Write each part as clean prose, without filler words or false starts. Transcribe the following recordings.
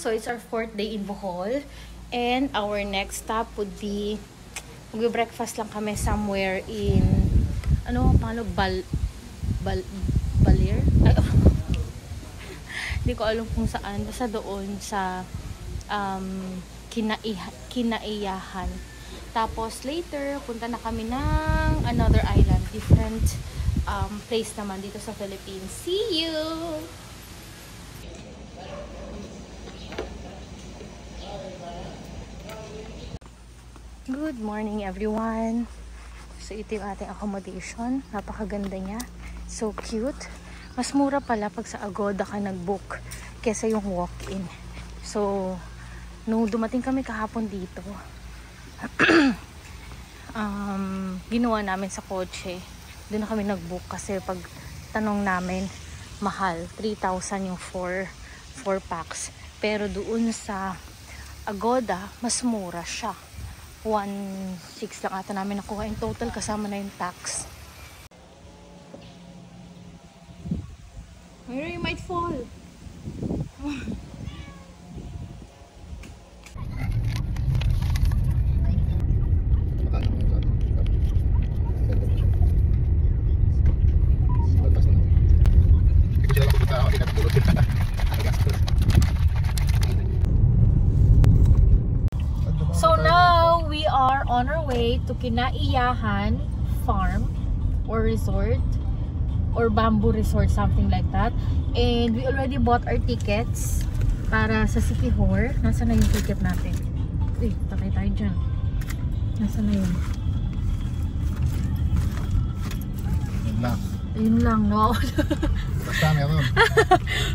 So it's our 4th day in Bohol. And our next stop would be, mag-breakfast lang kami somewhere in, Baler? Ay, hindi ko alam kung saan. Basta doon sa Kinaiyahan. Tapos later, punta na kami ng another island. Different place naman dito sa Philippines. See you! Good morning everyone! So ito yung ating accommodation. Napakaganda niya. So cute. Mas mura pala pag sa Agoda ka nag-book kesa yung walk-in. So, nung dumating kami kahapon dito, ginawa namin sa kotse. Doon na kami nag-book kasi pag tanong namin, mahal. 3,000 yung 4 packs. Pero doon sa Agoda, mas mura siya. 1,600 lang ata namin nakuha in total kasama na yung tax. Mary, you might fall. So now we are on our way to Kinaiyahan Farm or Resort or Bamboo Resort, something like that. And we already bought our tickets para sa Siquijor. Nasaan na yung ticket natin? Uy, takay tayo dyan. Nasaan na yun? Yun lang. Yun lang, no? Basta meron.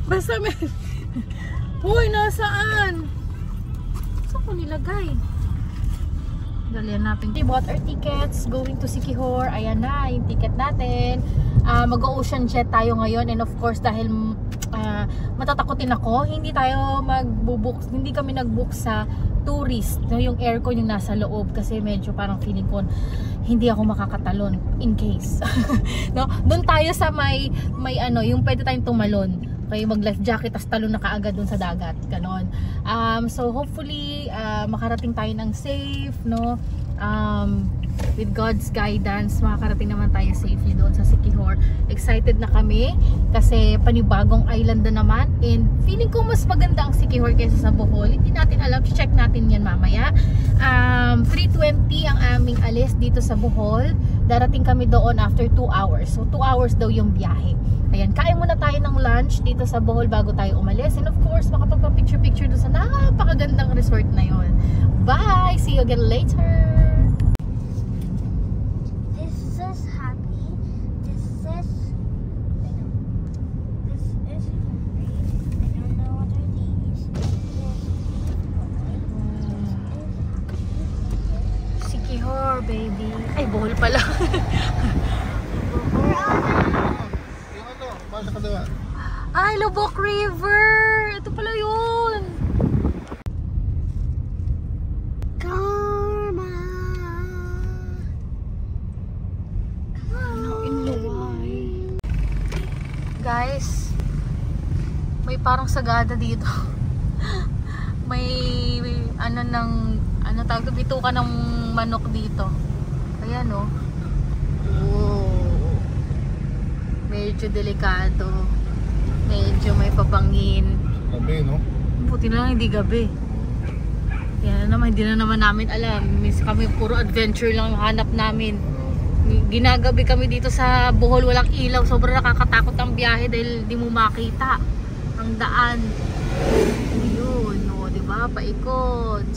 Basta meron. Uy, nasaan? Saan ko nilagay? Dalihan natin. We bought our tickets going to Siquijor. Ayan na, yung ticket natin. Mag-ocean jet tayo ngayon. And of course, dahil matatakotin ako, hindi kami nag-book sa tourist. No? Yung aircon yung nasa loob kasi medyo parang feeling ko hindi ako makakatalon in case. No? Doon tayo sa may yung pwede tayong tumalon. Okay, mag-life jacket tas talon na kaagad dun sa dagat, ganon. So hopefully makarating tayo ng safe, no? With God's guidance, makakarating naman tayo safely doon sa Siquijor. Excited na kami kasi panibagong island na naman, and feeling ko mas maganda ang Siquijor kaysa sa Bohol. Hindi natin alam, check natin yan mamaya. 3:20 ang aming alis dito sa Bohol. Darating kami doon after 2 hours. So 2 hours daw yung biyahe. Ayan, kain muna tayo ng lunch dito sa Bohol bago tayo umalis. And of course, makapagpa-picture-picture doon sa napakagandang resort na yon. Bye! See you again later! This is happy. This is hungry. I don't know what are these. Siquijor, baby. Ay, Bohol pala. Sa kaliwa. Ay, Lubok River! Ito pala yun! Karma. Guys, may parang sagada dito. May tawag ito, bituka ng manok dito. Ayan, oh. Medyo delikado. Medyo may pabangin. Gabi, no? Buti na lang hindi gabi. Yan naman, hindi na naman namin alam. Minsan kami puro adventure lang yung hanap namin. Ginagabi kami dito sa Bohol, walang ilaw. Sobrang nakakatakot ang biyahe dahil di mo makita ang daan. Yun, no, diba? Paikot.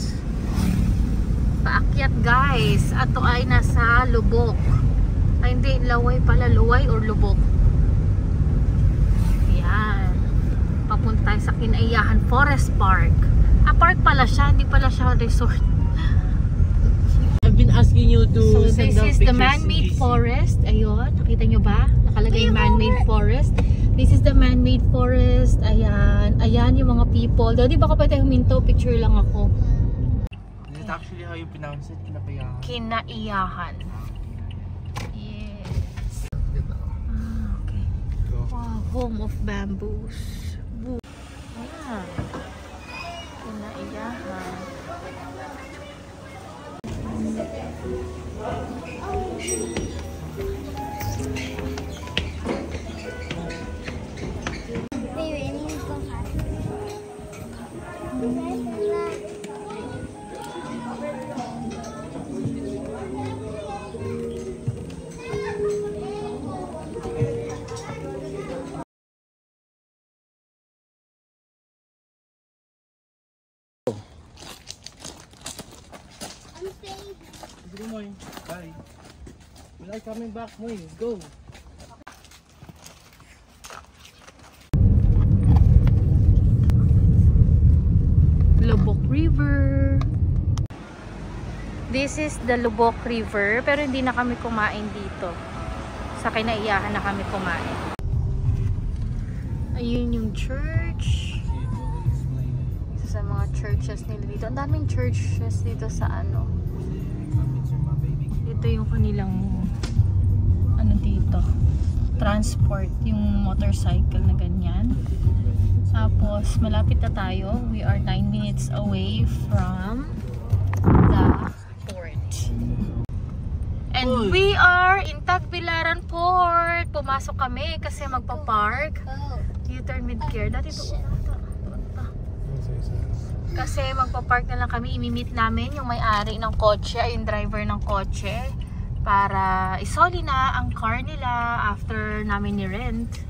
Paakyat, guys. Ato ay nasa Lubok. Ay, hindi, Laway pala. Luway or Lubok? Yan. Papunta tayo sa Kinaiyahan Forest Park. Park pala siya, hindi pala siya resort. I've been asking you to So send this out is the pictures man-made to GC. forest. Ayun, nakita nyo ba? Nakalagay man-made forest. This is the man-made forest. Ayan, ayan yung mga people. Di ba kapag tayo huminto, picture lang ako. Is it actually how you pronounce it? Kinaiyahan. Kinaiyahan. Yes. Okay. Wow, home of bamboos. Wow. Sige Moy. Bye. We'll are coming back Moy. Go. Lubok River. This is the Lubok River, pero hindi na kami kumain dito. Sa kinaiyahan na kami kumain. Ayun yung church. Isa sa mga churches nila dito. Ang daming churches dito sa ano. Ito yung kanilang ano dito. Transport, yung motorcycle na ganyan. Tapos, malapit na tayo. We are 9 minutes away from the port. And we are in Tagbilaran Port. Pumasok kami kasi magpa-park. U-turn mid-care. Dati doon pa. Kasi magpa-park na lang kami. Imi-meet namin yung may-ari ng kotse, yung driver ng kotse. Para isoli na ang car nila after namin ni-rent.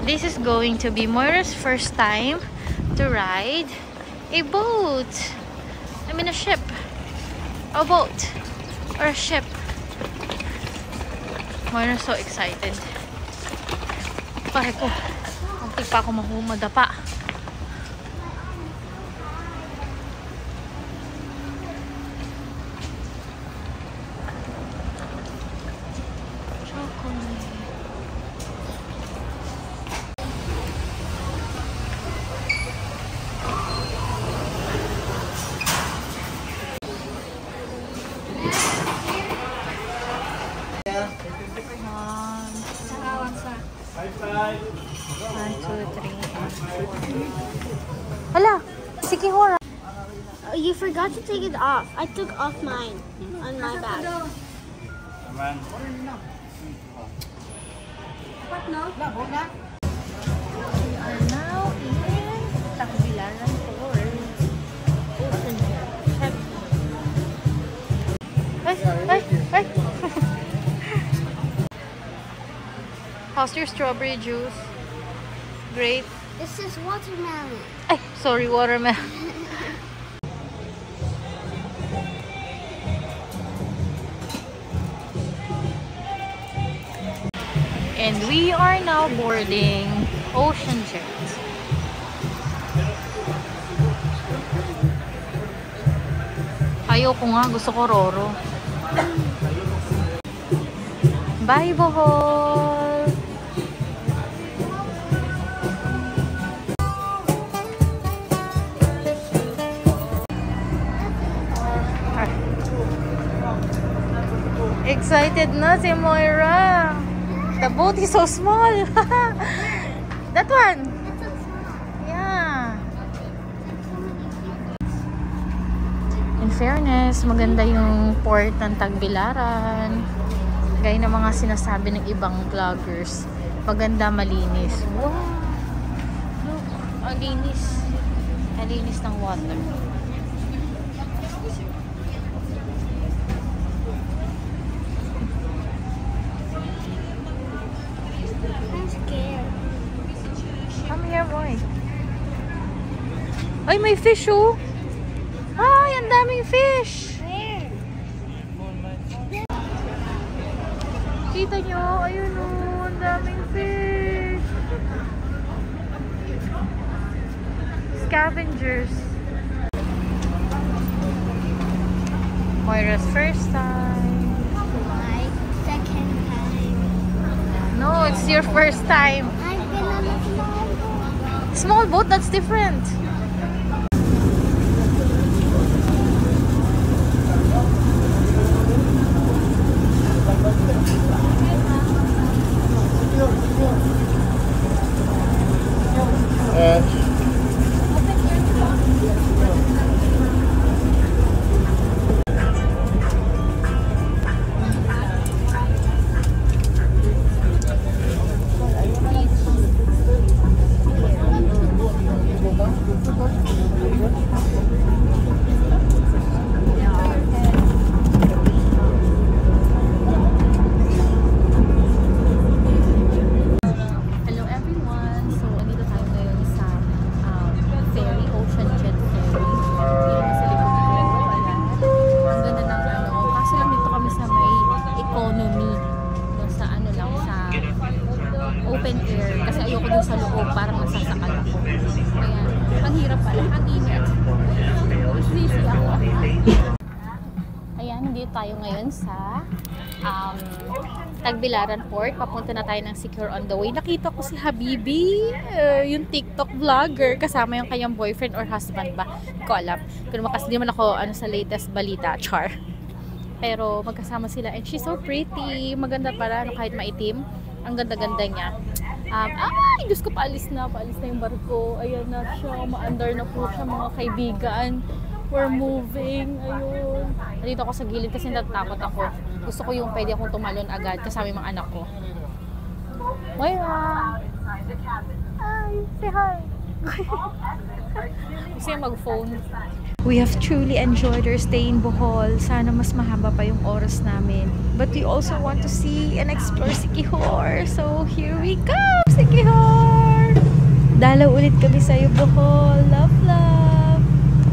This is going to be Moira's first time to ride a boat. I mean a ship. A boat. Or a ship. Moira's so excited. Pare ko. Muntik pa ako madapa. Hala, si Kihora. You forgot to take it off. I took off mine on my bag. Naman. We are now in Tagbilaran Port. Ocean Check. Ay. How's your strawberry juice? Great. This is watermelon. Ay, sorry, watermelon. And we are now boarding Ocean Jet. Ayoko nga, gusto ko Roro. Bye, Bohol! Excited na si Moira. The boat is so small. That one. Yeah. In fairness, maganda yung port ng Tagbilaran. Gaya ng mga sinasabi ng ibang vloggers. Maganda, malinis. Wow. Look, ang linis. Ang linis ng water. I'm scared. Come here, boy. Ay, may fish, oh. Ay, ang daming fish. Where? Kita nyo, ayun, oh. Ang daming fish. Scavengers. Moira's first time. My second time. No, it's your first time. I've been on a small boat. Small boat, that's different. open air kasi ayoko dun sa loob, parang nasasakal ako. Ayan, ang hirap pala, ang init. Sisi ako. Ayan, dito tayo ngayon sa Tagbilaran Port. Papunta na tayo ng Secure on the way. Nakita ko si Habibi, yung TikTok vlogger, kasama yung kanyang boyfriend or husband ba? Hindi ko alam. Pero kasi di naman ako sa latest balita, char. Pero magkasama sila and she's so pretty. Maganda para kahit maitim. Ang ganda-ganda niya. Ay, Diyos ko, paalis na yung barko. Ayan na siya, maandar na po siya mga kaibigan. We're moving. Ayun. Nandito ako sa gilid kasi natatakot ako. Gusto ko yung pwede akong tumalon agad kasama yung mga anak ko. Moira! Hi! Say hi! Gusto yung mag-phone. We have truly enjoyed our stay in Bohol. Sana mas mahaba pa yung oras namin. But we also want to see and explore Siquijor. So here we go! Siquijor! Dalaw ulit kami sa'yo, Bohol. Love, love!